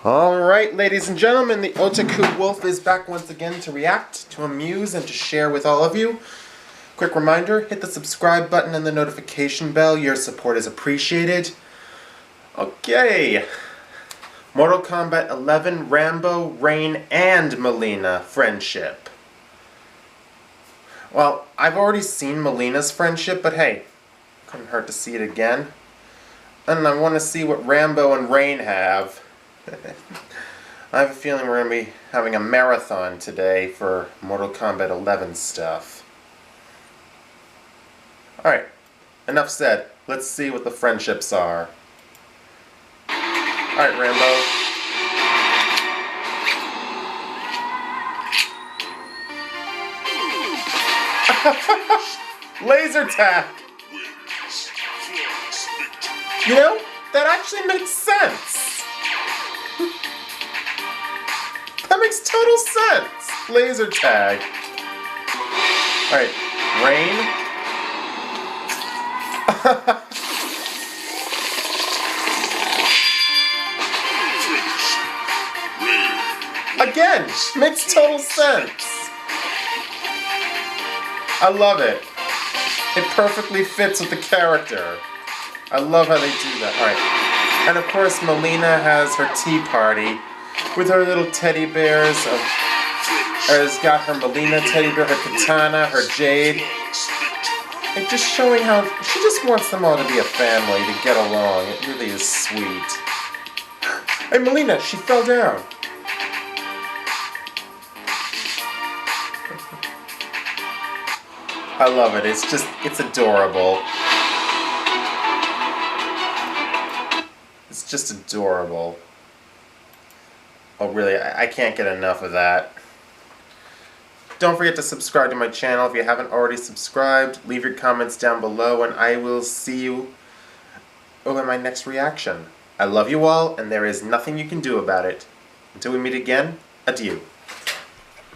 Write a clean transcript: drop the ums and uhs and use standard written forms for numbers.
Alright, ladies and gentlemen, the Otaku Wolf is back once again to react, to amuse, and to share with all of you. Quick reminder, hit the subscribe button and the notification bell. Your support is appreciated. Okay. Mortal Kombat 11, Rambo, Rain, and Mileena friendship. Well, I've already seen Mileena's friendship, but hey, couldn't hurt to see it again. And I want to see what Rambo and Rain have. I have a feeling we're going to be having a marathon today for Mortal Kombat 11 stuff. Alright, enough said. Let's see what the friendships are. Alright, Rambo. Laser tag! You know, that actually makes sense. That makes total sense. Laser tag. Alright, Rain. Again, makes total sense. I love it. It perfectly fits with the character. I love how they do that. Alright. And of course, Mileena has her tea party with her little teddy bears. Has got her Mileena teddy bear, her katana, her jade. And just showing how she just wants them all to be a family, to get along. It really is sweet. Hey, Mileena, she fell down. I love it. It's adorable. It's just adorable. Oh, really, I can't get enough of that. Don't forget to subscribe to my channel if you haven't already subscribed. Leave your comments down below, and I will see you in my next reaction. I love you all, and there is nothing you can do about it. Until we meet again, adieu.